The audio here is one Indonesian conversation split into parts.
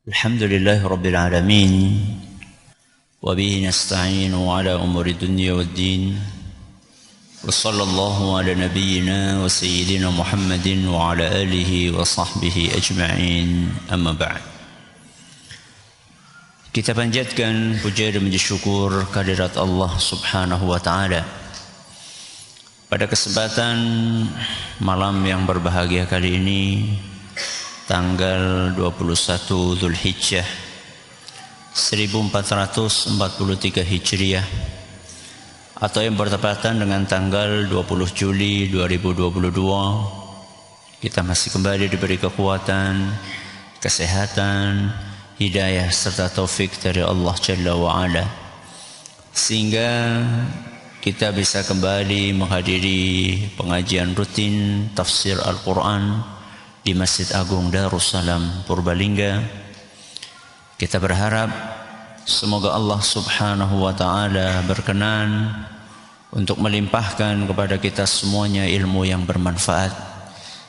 Alhamdulillahi Rabbil Alamin wa bihi nasta'inu ala umuri dunya waddin wa sallallahu ala nabiyyina wa sayyidina Muhammadin wa ala alihi wa sahbihi ajma'in amma ba'd. Kita panjatkan puja dan puji syukur kehadirat Allah Subhanahu wa taala. Pada kesempatan malam yang berbahagia kali ini, tanggal 21 Zulhijjah 1443 Hijriah atau yang bertepatan dengan tanggal 20 Juli 2022, kita masih kembali diberi kekuatan, kesehatan, hidayah serta taufik dari Allah Jalla wa'ala, sehingga kita bisa kembali menghadiri pengajian rutin tafsir Al-Quran di Masjid Agung Darussalam Purbalingga. Kita berharap semoga Allah Subhanahu wa taala berkenan untuk melimpahkan kepada kita semuanya ilmu yang bermanfaat,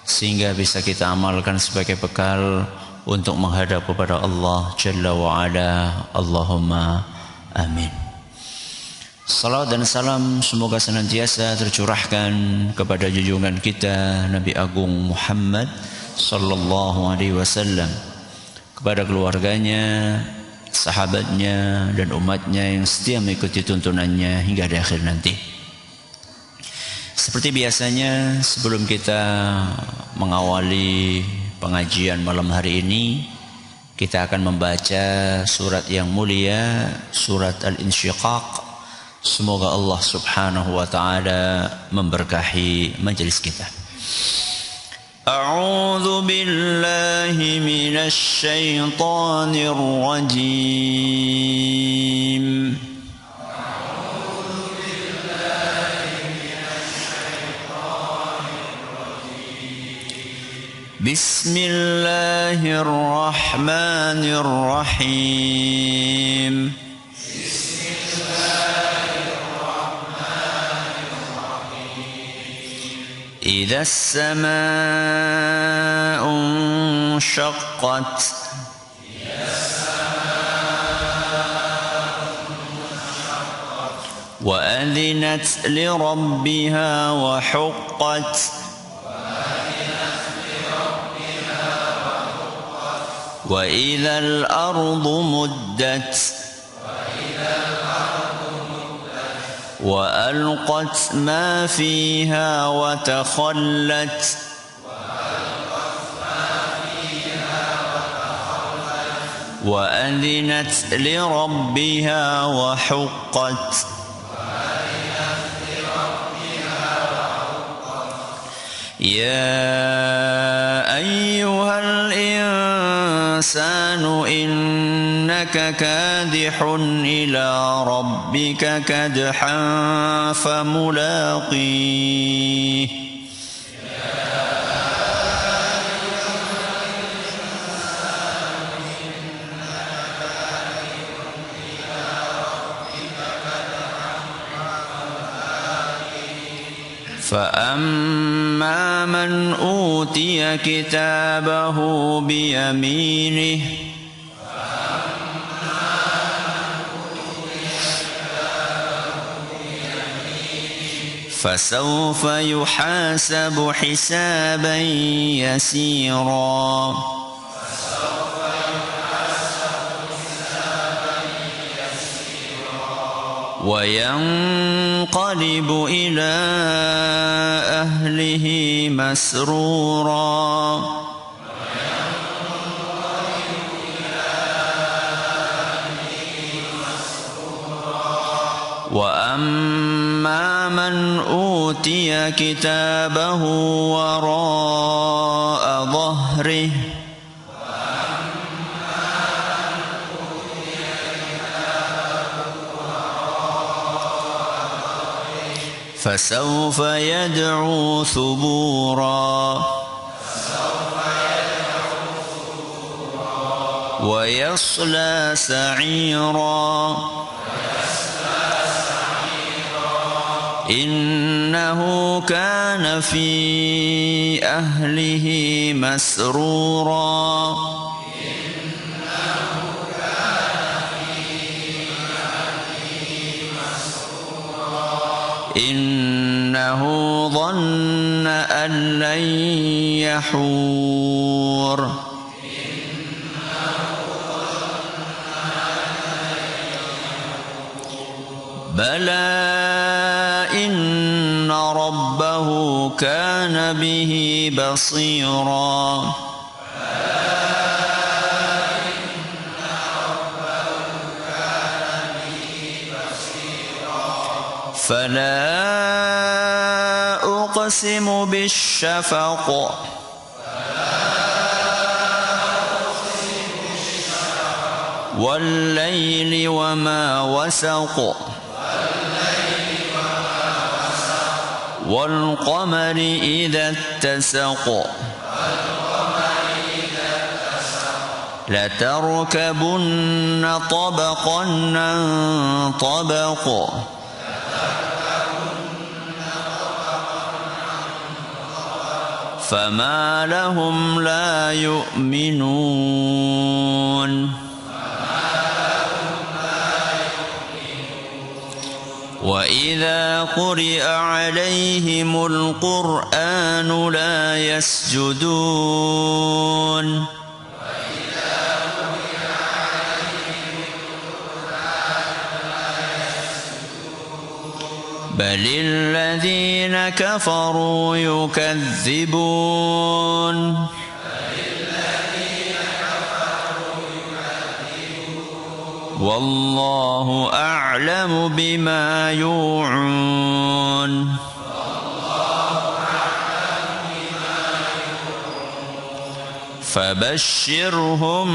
sehingga bisa kita amalkan sebagai bekal untuk menghadap kepada Allah Jalla wa Ala. Allahumma amin. Salam dan salam semoga senantiasa tercurahkan kepada junjungan kita Nabi Agung Muhammad sallallahu alaihi wasallam, kepada keluarganya, sahabatnya dan umatnya yang setia mengikuti tuntunannya hingga di akhir nanti. Seperti biasanya, sebelum kita mengawali pengajian malam hari ini, kita akan membaca surat yang mulia, surat Al-Insyiqaq. Semoga Allah Subhanahu wa taala memberkahi majelis kita. أعوذ بالله من الشيطان الرجيم بسم الله الرحمن الرحيم إذا السماء انشقت وأذنت لربها وحقت وإذا الأرض مدت وألقت ما فيها وتخلت وأذنت لربها وحقت يا أيها الإنسان إنك كادح إلى ربك كدحا فملاقيه فأما من أوتي كتابه بيمينه فسوف يحاسب حسابا يسيرا وينقلب إلى أهله مسرورا وأما من أوتي كتابه وراء ظهره فسوف يدعو ثبورا ويصلى سعيرا إنه كان في أهله مسرورا innahu dhanna an lan yahur. Bala inna rabbahu kana bihi basira. Fala uqsimu bisyafaq. Wal layli wa ma wasaq. Wal qamari idza ittasaq. La tarkabunna tabaqan an tabaq. Fama lahum la yu'minun. وَإِذَا قُرِئَ عَلَيْهِمُ الْقُرْآنُ لَا يَسْجُدُونَ بَلِ الَّذِينَ كَفَرُوا يُكَذِّبُونَ والله أعلم بما يوعون فبشرهم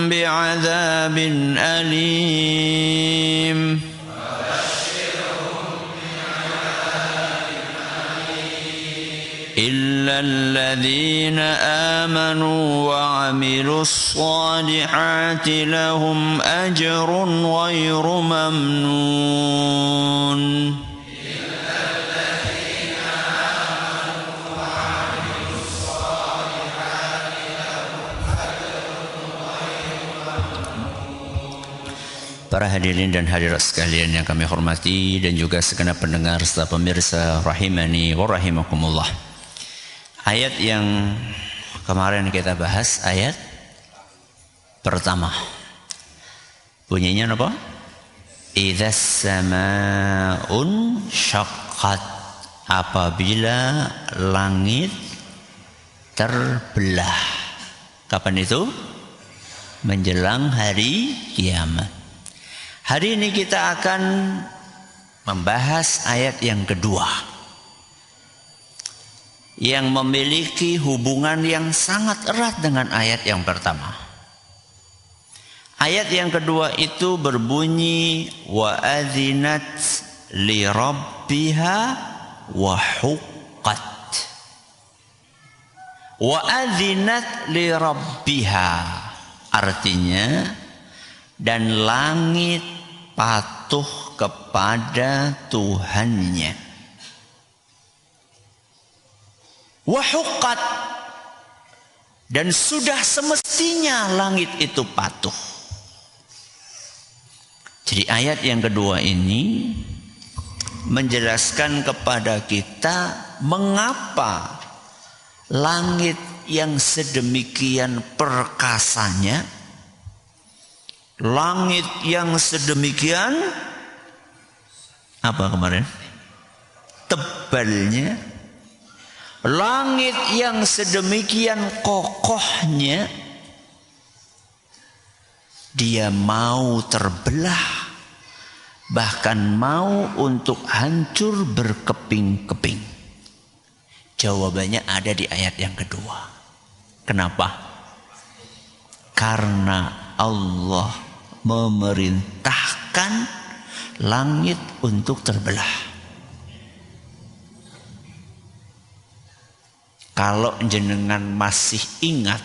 بعذاب أليم إلا الذين آمنوا وعملوا الصالحات لهم أجر غير ممنون. Para hadirin dan hadirat sekalian yang kami hormati dan juga segenap pendengar serta pemirsa rahimani wa rahimakumullah. Ayat yang kemarin kita bahas, ayat pertama. Bunyinya apa? Idzas samaa'un syaqqat. Apabila langit terbelah. Kapan itu? Menjelang hari kiamat. Hari ini kita akan membahas ayat yang kedua, yang memiliki hubungan yang sangat erat dengan ayat yang pertama. Ayat yang kedua itu berbunyi wa adzinat li rabbiha wa huqqat. Wa adzinat li rabbiha artinya dan langit patuh kepada Tuhannya. Wahuqqat, dan sudah semestinya langit itu patuh. Jadi ayat yang kedua ini menjelaskan kepada kita mengapa langit yang sedemikian perkasanya, langit yang sedemikian apa kemarin? Tebalnya, langit yang sedemikian kokohnya, dia mau terbelah, bahkan mau untuk hancur berkeping-keping. Jawabannya ada di ayat yang kedua. Kenapa? Karena Allah memerintahkan langit untuk terbelah. Kalau jenengan masih ingat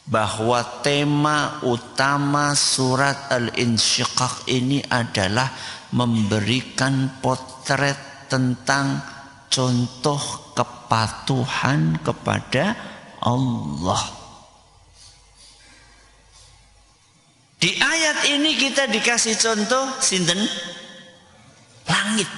bahwa tema utama surat Al-Insyiqaq ini adalah memberikan potret tentang contoh kepatuhan kepada Allah. Di ayat ini kita dikasih contoh sinten? Langit.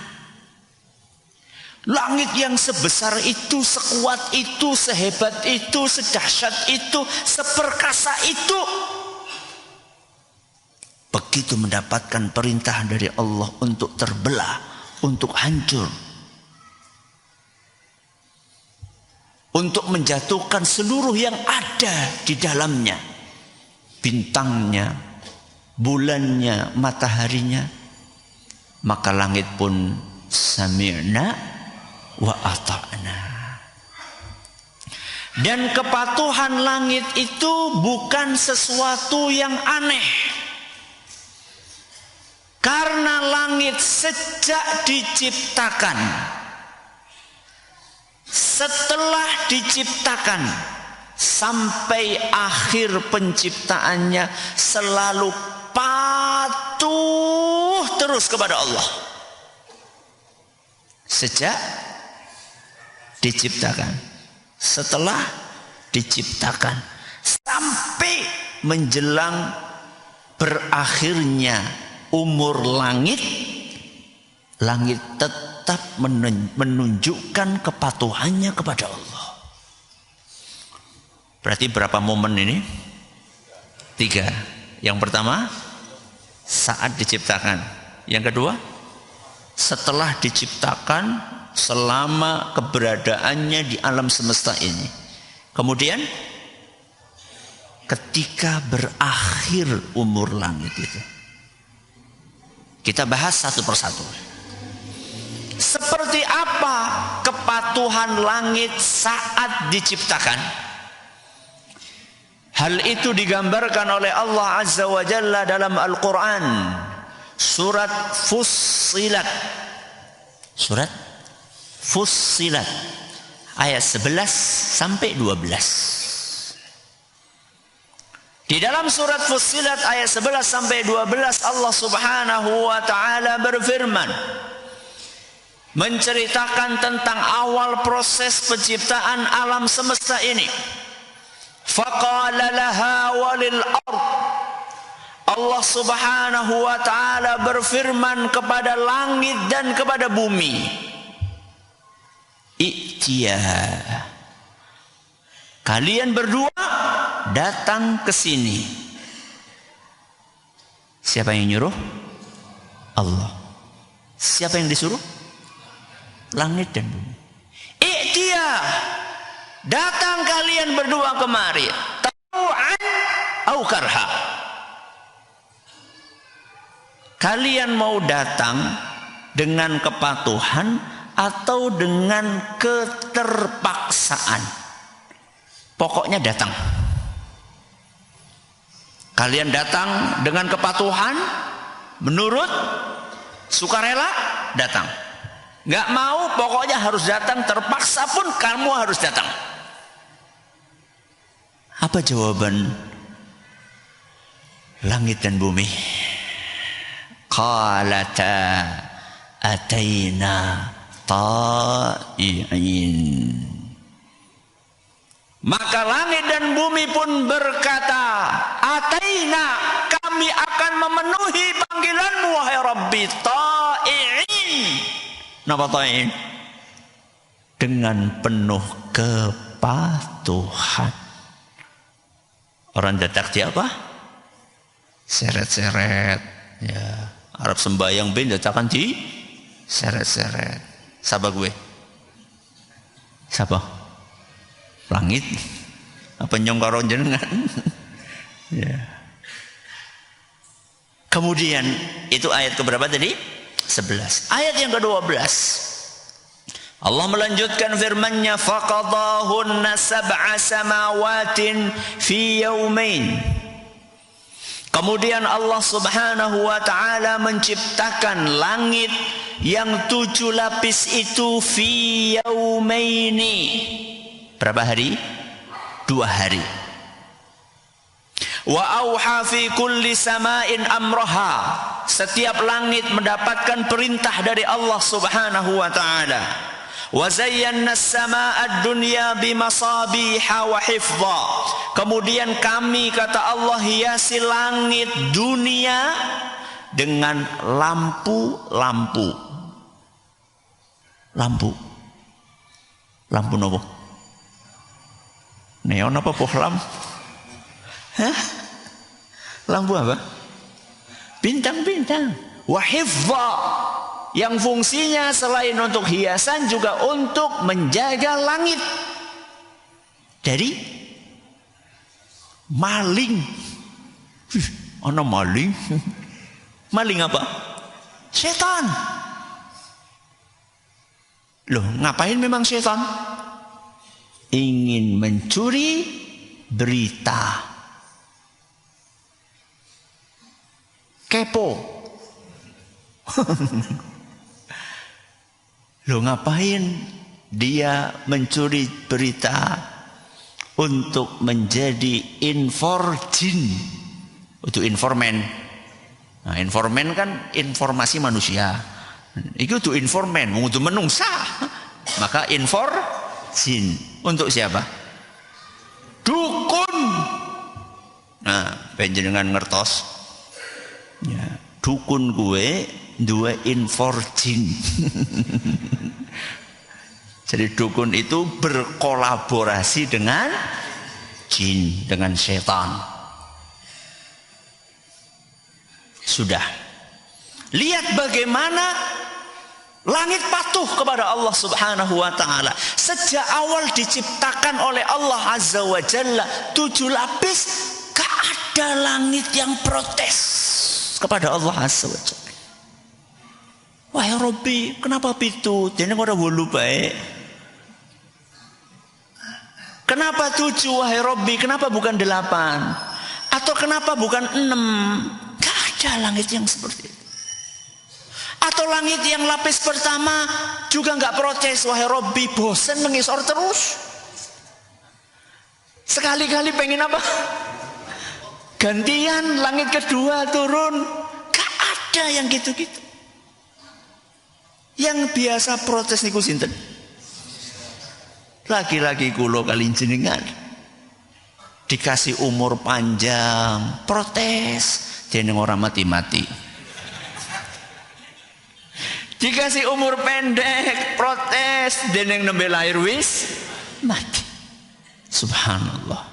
Langit yang sebesar itu, sekuat itu, sehebat itu, sedahsyat itu, seperkasa itu, begitu mendapatkan perintah dari Allah untuk terbelah, untuk hancur, untuk menjatuhkan seluruh yang ada di dalamnya, bintangnya, bulannya, mataharinya, maka langit pun sami'na wa ata'na. Dan kepatuhan langit itu bukan sesuatu yang aneh, karena langit sejak diciptakan, setelah diciptakan sampai akhir penciptaannya selalu patuh terus kepada Allah. Sejak diciptakan, setelah diciptakan, sampai menjelang berakhirnya umur langit, langit tetap menunjukkan kepatuhannya kepada Allah. Berarti berapa momen ini? 3. Yang pertama, saat diciptakan. Yang kedua, setelah diciptakan, selama keberadaannya di alam semesta ini. Kemudian ketika berakhir umur langit itu. Kita bahas satu persatu. Seperti apa kepatuhan langit saat diciptakan? Hal itu digambarkan oleh Allah Azza wa Jalla dalam Al-Quran. Surat Fussilat. Surat Fussilat ayat 11 sampai 12. Di dalam surat Fussilat ayat 11 sampai 12 Allah Subhanahu wa taala berfirman, menceritakan tentang awal proses penciptaan alam semesta ini. Faqala laha walil ard. Allah Subhanahu wa taala berfirman kepada langit dan kepada bumi, I'tiya, kalian berdua datang ke sini. Siapa yang nyuruh? Allah. Siapa yang disuruh? Langit dan bumi. I'tiya, datang kalian berdua kemari. Tau'an au karha. Kalian mau datang dengan kepatuhan atau dengan keterpaksaan, pokoknya datang. Kalian datang dengan kepatuhan, menurut sukarela datang. Gak mau, pokoknya harus datang, terpaksa pun kamu harus datang. Apa jawaban langit dan bumi? Qalata ataina ta'i'in. Maka langit dan bumi pun berkata, ataina, kami akan memenuhi panggilanmu wahai Rabbi, ta'i'in. Napa ta'i'in? Dengan penuh kepatuhan. Orang dadak dia apa? Seret-seret. Ya, Arab sembahyang ben dadakan di seret-seret. Siapa gue? Siapa? Langit? Apa nyongkaro jenengan? Ya. Kemudian itu ayat keberapa tadi? 11. Ayat yang ke-12. Allah melanjutkan firman-Nya, faqadahunna sab'a samawatin fi yaumain. Kemudian Allah Subhanahu wa taala menciptakan langit yang 7 lapis itu fi yaumaini. Berapa hari? 2 hari. Wa auha fi kulli sama'in amraha. Setiap langit mendapatkan perintah dari Allah Subhanahu wa taala. Wa zayyana as-samaa'a ad-dunya bimasabiha wa hifdha. Kemudian kami, kata Allah, hiasi langit dunia dengan lampu-lampu. Lampu. Lampu nopo? Neon apa pohlam? Hah? Lampu apa? Bintang-bintang. Wa hifdha, yang fungsinya selain untuk hiasan juga untuk menjaga langit dari maling. Ana maling. Maling apa? Setan. Loh, ngapain memang setan? Ingin mencuri berita. Kepo. Loh, ngapain dia mencuri berita? Untuk menjadi inforjin. Untuk informan. Nah, informan kan informasi manusia. Itu tuh informan, untuk menungsa. Maka inforjin. Untuk siapa? Dukun. Nah, panjenengan ngertos. Ya, dukun gue dua inforjin. Jadi dukun itu berkolaborasi dengan jin, dengan setan. Sudah. Lihat bagaimana langit patuh kepada Allah Subhanahu wa ta'ala. Sejak awal diciptakan oleh Allah Azza wa Jalla 7 lapis, gak ada langit yang protes kepada Allah Azza wa Jalla. Wahai Rabbi, kenapa itu? Jadi orang wulu baik. Kenapa 7 wahai Rabbi? Kenapa bukan 8? Atau kenapa bukan 6? Gak ada langit yang seperti itu. Atau langit yang lapis pertama juga nggak protes, wahai Robbi, bosen mengisor terus. Sekali-kali pengen apa? Gantian langit kedua turun. Gak ada yang gitu-gitu. Yang biasa protes niku sinten? Lagi-lagi kulo kali jenengan. Dikasih umur panjang, protes. Jeneng orang mati-mati. Dikasih umur pendek, protes, deneng nembe lahir wis mati. Subhanallah.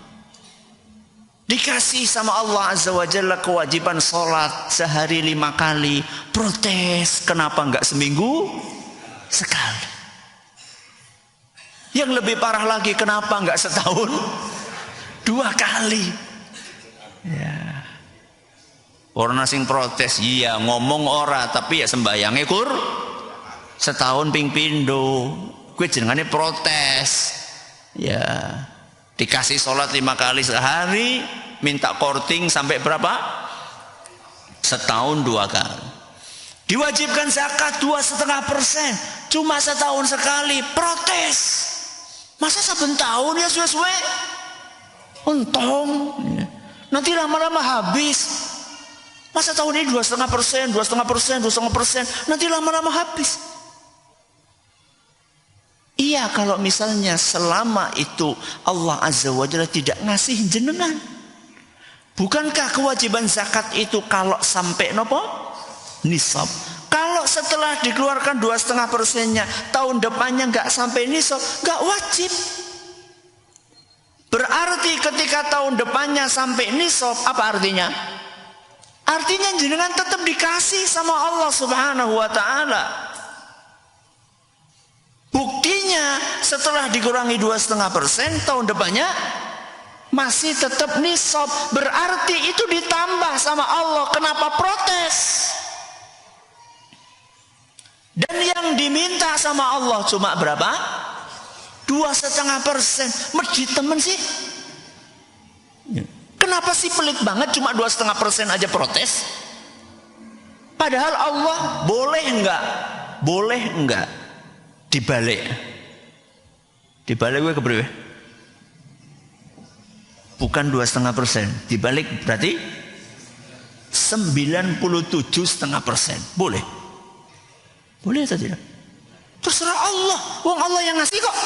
Dikasih sama Allah Azza wa Jalla kewajiban sholat sehari 5 kali, protes, kenapa enggak seminggu sekali? Yang lebih parah lagi, kenapa enggak setahun 2 kali? Ya. Orang sing protes, iya ngomong ora, tapi ya sembayangnya setahun ping pindo. Gue jenengane protes. Ya, dikasih sholat 5 kali sehari, minta korting sampai berapa? Setahun 2 kali. Diwajibkan zakat 2,5%, cuma setahun sekali, protes. Masa saben tahun ya suwe-suwe? Untung, nanti lama-lama habis. Masa tahun ini 2,5%, 2,5%, nanti lama-lama habis. Iya, kalau misalnya selama itu Allah Azza wa Jalla tidak ngasih jenengan. Bukankah kewajiban zakat itu kalau sampai nopo? Nisab. Kalau setelah dikeluarkan 2,5%-nya, tahun depannya nggak sampai nisab, nggak wajib. Berarti ketika tahun depannya sampai nisab, apa artinya? Artinya jenengan tetap dikasih sama Allah Subhanahu wa ta'ala. Buktinya setelah dikurangi 2,5%, tahun depannya masih tetap nisab. Berarti itu ditambah sama Allah. Kenapa protes? Dan yang diminta sama Allah cuma berapa? 2,5%. Medit temen sih. Kenapa sih pelit banget cuma 2,5% aja protes? Padahal Allah boleh enggak dibalik. Dibalik gue keberapa? Bukan 2,5%, dibalik berarti 97,5%. Boleh? Boleh atau tidak? Terserah Allah. Wong Allah yang ngasih kok.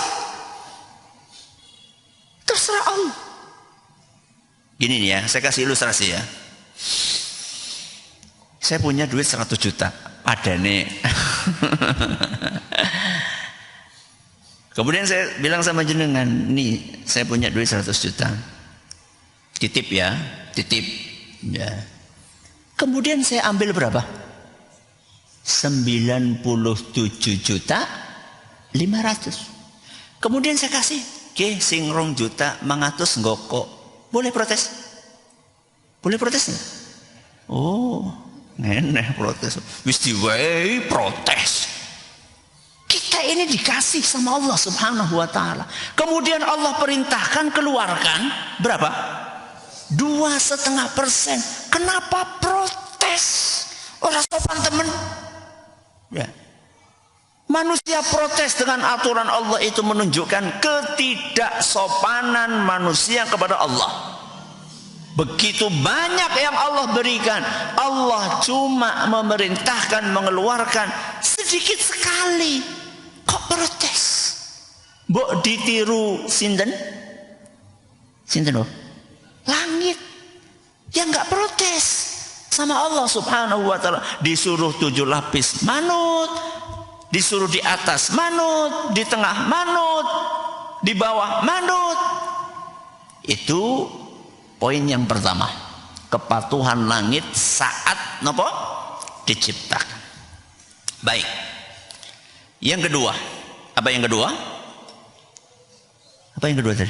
Terserah Allah. Gini nih ya, saya kasih ilustrasi ya. Saya punya duit 100 juta. Ada nih. Kemudian saya bilang sama jenengan, nih saya punya duit 100 juta. Titip ya, titip. Ya. Kemudian saya ambil berapa? 97 juta 500. Kemudian saya kasih ke sing 2 juta 100 nggokok. Boleh protes? Boleh protes nggak? Oh, ngeneh protes. Wis diwai protes. Kita ini dikasih sama Allah Subhanahu wa taala. Kemudian Allah perintahkan keluarkan berapa? 2,5%. Kenapa protes? Orang sopan temen. Ya. Manusia protes dengan aturan Allah itu menunjukkan ketidaksopanan manusia kepada Allah. Begitu banyak yang Allah berikan, Allah cuma memerintahkan mengeluarkan sedikit sekali. Kok protes? Mbok ditiru sinten? Sinten loh? Langit. Yang enggak protes sama Allah Subhanahu wa taala. Disuruh 7 lapis manut, disuruh di atas manut, di tengah manut, di bawah manut. Itu poin yang pertama. Kepatuhan langit saat nopo diciptakan. Baik. Yang kedua, apa yang kedua? Apa yang kedua tadi?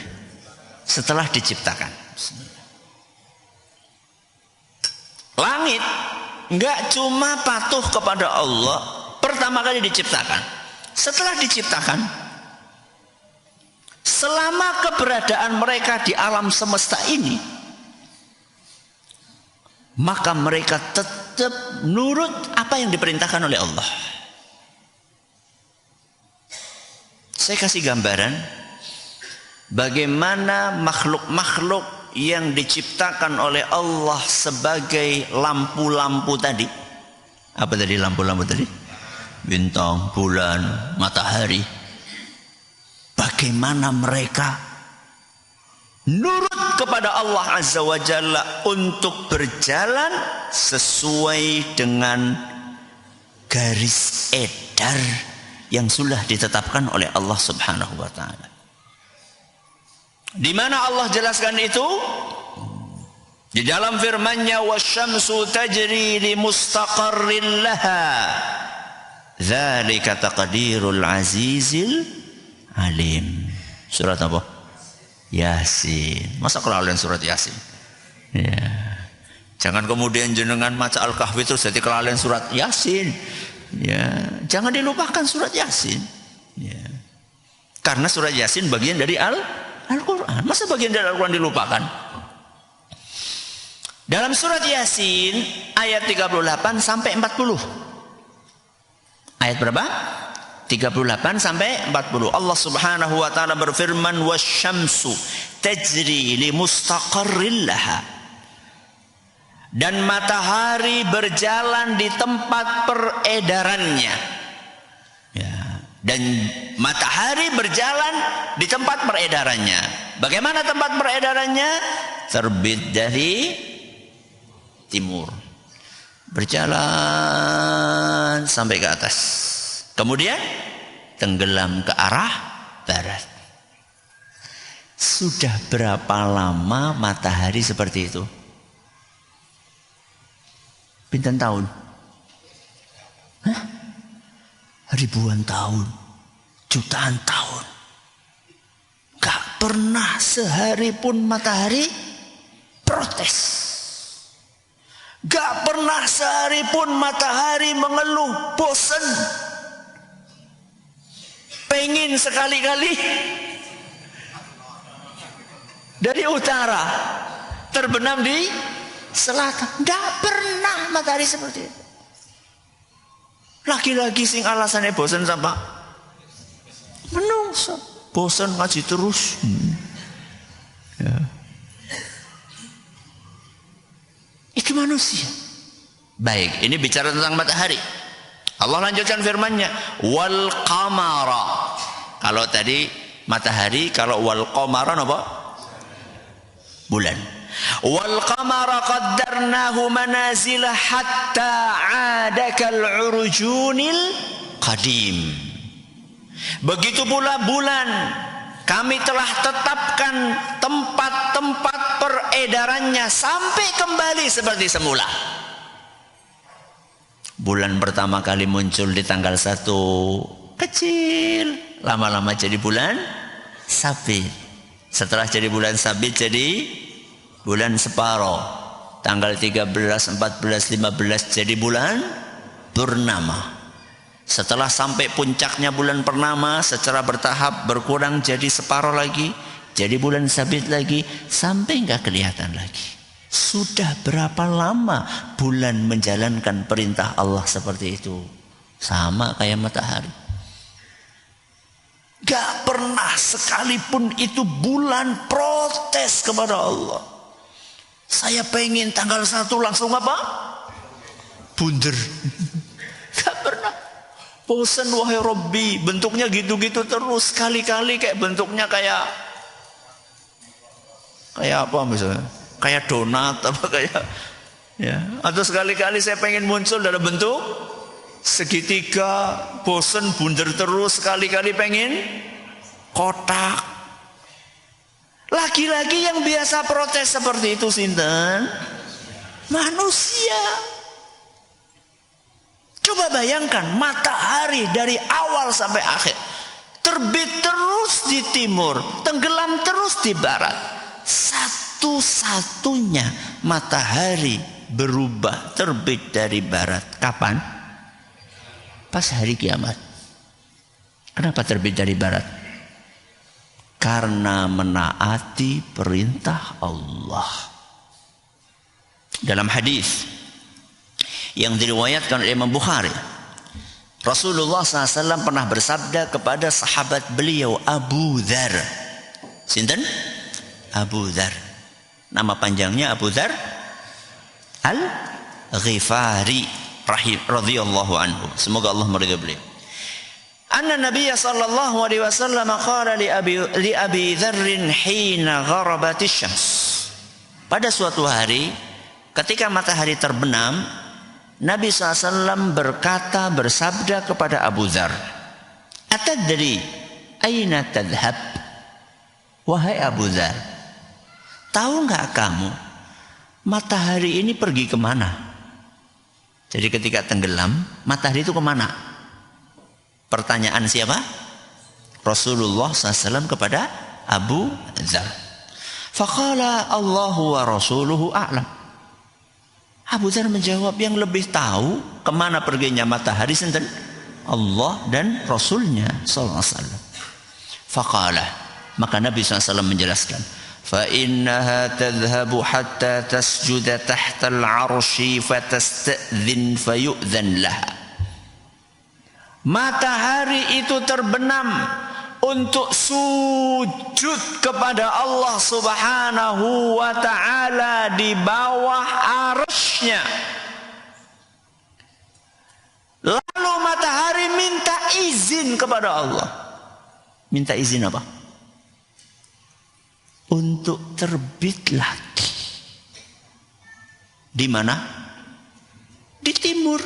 Setelah diciptakan. Langit enggak cuma patuh kepada Allah pertama kali diciptakan. Setelah diciptakan, selama keberadaan mereka di alam semesta ini, maka mereka tetap nurut apa yang diperintahkan oleh Allah. Saya kasih gambaran bagaimana makhluk-makhluk yang diciptakan oleh Allah sebagai lampu-lampu tadi. Apa tadi lampu-lampu tadi? Bintang, bulan, matahari. Bagaimana mereka nurut kepada Allah Azza wa Jalla untuk berjalan sesuai dengan garis edar yang sudah ditetapkan oleh Allah Subhanahu wa taala. Di mana Allah jelaskan itu? Di dalam firman-Nya, "Wasyamsu tajri li mustaqarrin laha. Dzalika taqdirul azizil alim." Surat apa? Yasin. Masa kelalen surat Yasin? Ya. Jangan kemudian jenengan maca Al-Kahfi terus jadi kelalen surat Yasin. Ya, jangan dilupakan surat Yasin. Ya. Karena surat Yasin bagian dari Al-Quran. Masa bagian dari Al-Quran dilupakan? Dalam surat Yasin ayat 38 sampai 40. Ayat berapa? 38 sampai 40. Allah Subhanahu wa taala berfirman, "Wasyamsu tajri li mustaqarril laha." Dan matahari berjalan di tempat peredarannya. Ya. Dan matahari berjalan di tempat peredarannya. Bagaimana tempat peredarannya? Terbit dari timur, berjalan sampai ke atas, kemudian tenggelam ke arah barat. Sudah berapa lama matahari seperti itu? Pinten tahun? Hah? Ribuan tahun, jutaan tahun. Gak pernah sehari pun matahari protes. Gak pernah sehari pun matahari mengeluh, bosan, pengen sekali-kali dari utara terbenam di selatan. Gak pernah matahari seperti itu. Lagi-lagi sing alasannya bosan sama menungso, bosan ngaji terus. Ya. Itu manusia. Baik, ini bicara tentang matahari. Allah lanjutkan firman-Nya, wal qamara. Kalau tadi matahari, kalau wal qamara apa? Bulan. Wal qamara qaddarnahu manazila hatta 'ada kal urujunil qadim. Begitu pula bulan, kami telah tetapkan tempat-tempat peredarannya sampai kembali seperti semula. Bulan pertama kali muncul di tanggal 1, kecil, lama-lama jadi bulan sabit. Setelah jadi bulan sabit jadi bulan separuh. Tanggal 13, 14, 15 jadi bulan purnama. Setelah sampai puncaknya bulan purnama, secara bertahap berkurang jadi separuh lagi, jadi bulan sabit lagi, sampai nggak kelihatan lagi. Sudah berapa lama bulan menjalankan perintah Allah seperti itu? Sama kayak matahari. Gak pernah sekalipun itu bulan protes kepada Allah. Saya pengen tanggal 1 langsung apa? Bunder. Gak pernah. Bosan wahai Rabbi, bentuknya gitu-gitu terus. Kali-kali kayak bentuknya kayak apa misalnya? Kayak donat apa kayak ya. Atau sekali-kali saya pengen muncul dalam bentuk segitiga, bosan bunder terus, sekali-kali pengen kotak. Laki-laki yang biasa protes seperti itu sinten? Manusia. Coba bayangkan matahari dari awal sampai akhir terbit terus di timur, tenggelam terus di barat. Satu-satunya matahari berubah terbit dari barat kapan? Pas hari kiamat. Kenapa terbit dari barat? Karena menaati perintah Allah. Dalam hadis yang diriwayatkan oleh Imam Bukhari, Rasulullah SAW pernah bersabda kepada sahabat beliau Abu Dzar. Sinten? Abu Dzar. Nama panjangnya Abu Dzar Al-Ghifari radhiyallahu anhu. Semoga Allah meridhai beliau. Anna Nabiy sallallahu alaihi wasallam qala li Abi Dzar hina gharabatis syams. Pada suatu hari ketika matahari terbenam, Nabi SAW bersabda kepada Abu Dzar, "Atadri aina tadhhab?" Wahai Abu Dzar, tahu enggak kamu matahari ini pergi kemana? Jadi ketika tenggelam, matahari itu kemana? Pertanyaan siapa? Rasulullah SAW kepada Abu Dzar. Faqala Allahu wa rasuluhu a'lam. Abu Dzar menjawab, yang lebih tahu kemana perginya matahari sinten? Allah dan Rasulnya sallallahu alaihi wasallam. Faqala, maka Nabi SAW menjelaskan, fa innaha tadhhabu hatta tasjuda tahta al-'arsy fatasta'dhin fayu'dhan laha. Matahari itu terbenam untuk sujud kepada Allah Subhanahu wa ta'ala di bawah arsy-Nya. Lalu matahari minta izin kepada Allah. Minta izin apa? Untuk terbit lagi. Di mana? Di timur.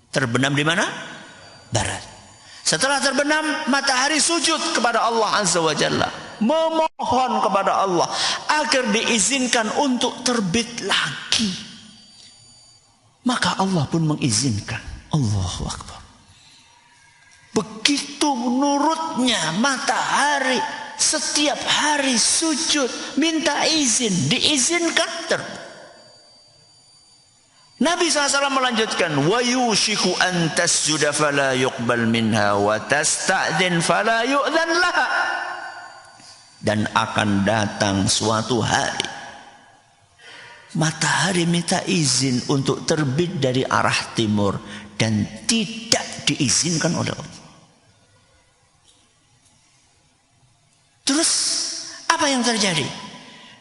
Terbenam di mana? Barat. Setelah terbenam, matahari sujud kepada Allah Azza wa Jalla, memohon kepada Allah agar diizinkan untuk terbit lagi. Maka Allah pun mengizinkan. Allahu Akbar. Begitu menurutnya matahari setiap hari sujud, minta izin, diizinkan terbit. Nabi SAW melanjutkan, wa yushiku an tasjuda fala yuqbal minha wa tasta'dhin fala yu'dhan laha. Dan akan datang suatu hari matahari minta izin untuk terbit dari arah timur dan tidak diizinkan oleh Allah. Terus apa yang terjadi?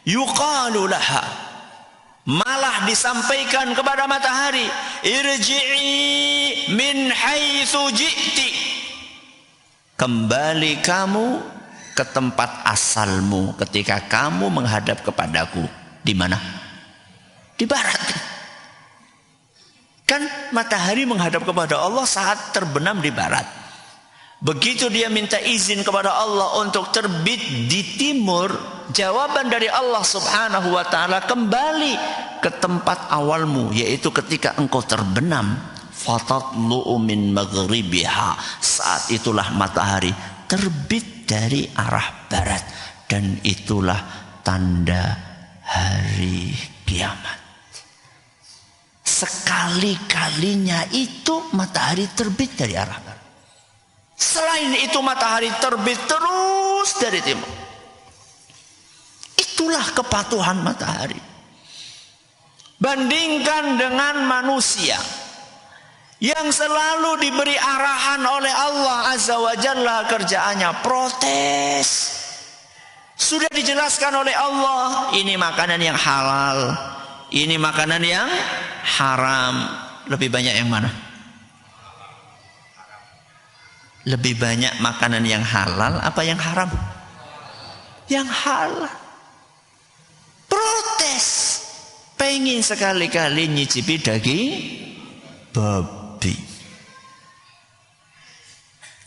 Yuqalu laha, malah disampaikan kepada matahari, irji'i min haitsu ji'ti, kembali kamu ke tempat asalmu ketika kamu menghadap kepadaku. Di mana? Di barat. Kan matahari menghadap kepada Allah saat terbenam di barat. Begitu dia minta izin kepada Allah untuk terbit di timur, jawaban dari Allah Subhanahu wa taala, kembali ke tempat awalmu, yaitu ketika engkau terbenam. Fatatlu'u min maghribiha, saat itulah matahari terbit dari arah barat, dan itulah tanda hari kiamat. Sekali-kalinya itu matahari terbit dari arah barat. Selain itu matahari terbit terus dari timur. Itulah kepatuhan matahari. Bandingkan dengan manusia yang selalu diberi arahan oleh Allah Azza wa Jalla, kerjaannya protes. Sudah dijelaskan oleh Allah, ini makanan yang halal, ini makanan yang haram. Lebih banyak yang mana? Lebih banyak makanan yang halal apa yang haram? Yang halal. Protes. Pengen sekali-kali nyicipi daging babi.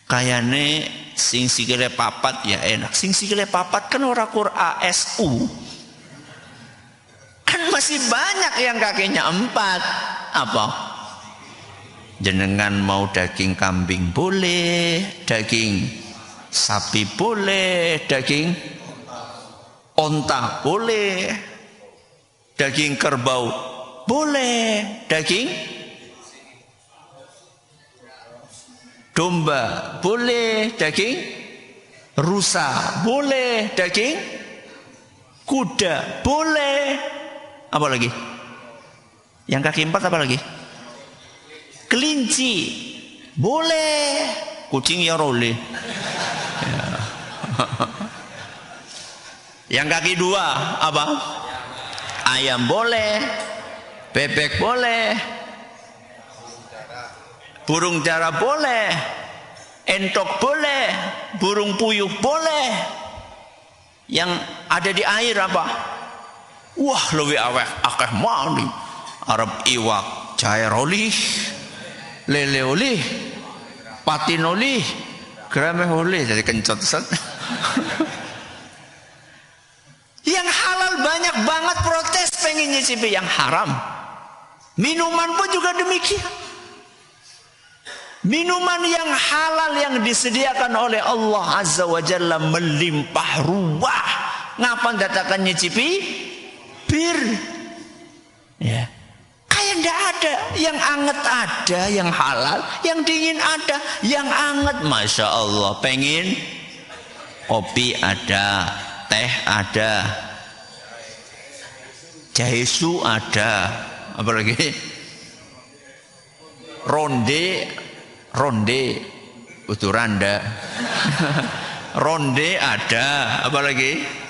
Kayane sing sikile papat ya enak. Sing sikile papat kan ora Qur'an SU. Kan masih banyak yang kakinya 4. Apa? Jenengan mau daging kambing boleh, daging sapi boleh, daging onta boleh, daging kerbau boleh, daging domba boleh, daging rusa boleh, daging kuda boleh. Apa lagi? Yang kaki 4 apa lagi? Kelinci boleh, kucing ya boleh. Ya. Yang kaki 2 apa? Ayam boleh, bebek boleh, burung dara boleh, entok boleh, burung puyuh boleh. Yang ada di air apa? Wah, lebih awek akeh mali. Arab iwak cair olih, lele oleh, patin oleh, gremeh oleh, jadi kencot set. Yang halal banyak banget protes pengen nyicipi yang haram. Minuman pun juga demikian. Minuman yang halal yang disediakan oleh Allah Azza wa Jalla melimpah ruah. Ngapa datakan nyicipi bir? Ya. Kayak ndak ada, yang anget ada, yang halal, yang dingin ada, yang anget, masya Allah. Pengen kopi ada, teh ada, jahe su ada, apalagi ronde, uturanda, ronde ada, apalagi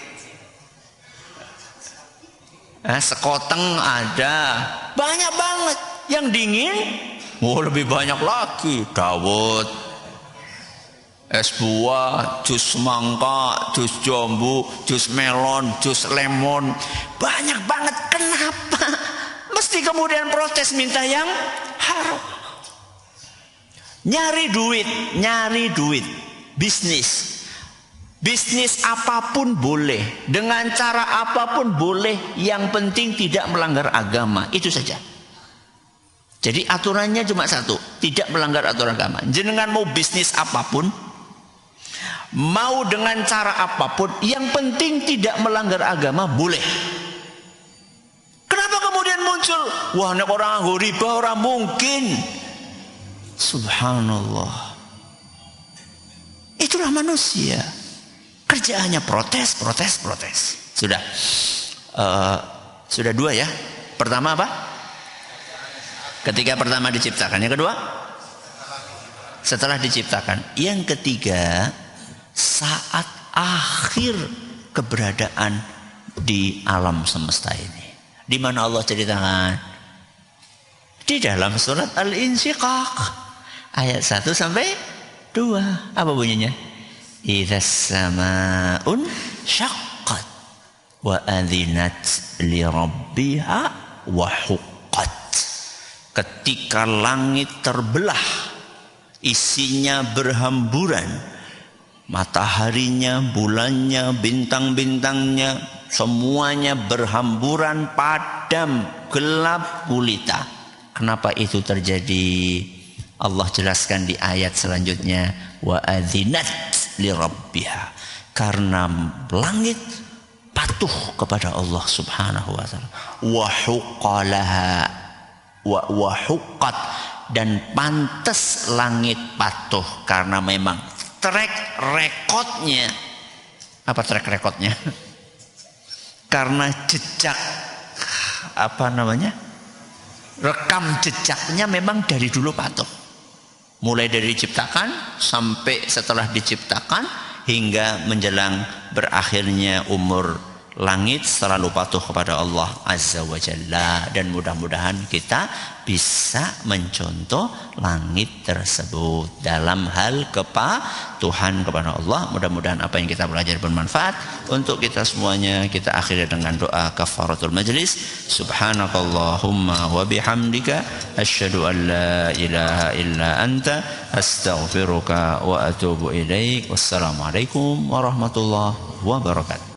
sekoteng ada, banyak banget. Yang dingin, lebih banyak lagi. Dawet, es buah, jus mangga, jus jambu, jus melon, jus lemon, banyak banget. Kenapa? Mesti kemudian protes minta yang haram. Nyari duit, bisnis apapun boleh, dengan cara apapun boleh, yang penting tidak melanggar agama, itu saja. Jadi aturannya cuma satu, tidak melanggar aturan agama. Jenengan mau bisnis apapun, mau dengan cara apapun, yang penting tidak melanggar agama, boleh. Kenapa kemudian muncul, wah nek orang nganggo riba orang mungkin. Subhanallah. Itulah manusia. Kerjaannya protes. Sudah 2 ya. Pertama apa? Ketika pertama diciptakan. Yang kedua? Setelah diciptakan. Yang ketiga, saat akhir keberadaan di alam semesta ini. Di mana Allah ceritakan? Di dalam surat Al-Insyiqaq ayat 1 sampai 2. Apa bunyinya? Idzas samaa'un syaqqat wa adzinat li rabbiha wa huqqat. Ketika langit terbelah, isinya berhamburan, mataharinya, bulannya, bintang-bintangnya, semuanya berhamburan, padam, gelap gulita. Kenapa itu terjadi? Allah jelaskan di ayat selanjutnya, wa adzinat li rabbiha, karena langit patuh kepada Allah Subhanahu wa taala, wa huqqalaha wa huqqat, dan pantas langit patuh karena memang track recordnya. Apa track recordnya? Karena jejak rekam jejaknya memang dari dulu patuh, mulai dari diciptakan sampai setelah diciptakan hingga menjelang berakhirnya umur langit selalu patuh kepada Allah Azza wa Jalla. Dan mudah-mudahan kita bisa mencontoh langit tersebut dalam hal kepatuhan kepada Allah. Mudah-mudahan apa yang kita belajar bermanfaat untuk kita semuanya. Kita akhiri dengan doa kafaratul majlis. Subhanakallahumma wa bihamdika asyhadu an la ilaha illa anta astaghfiruka wa atubu ilaik. Wassalamualaikum warahmatullahi wabarakatuh.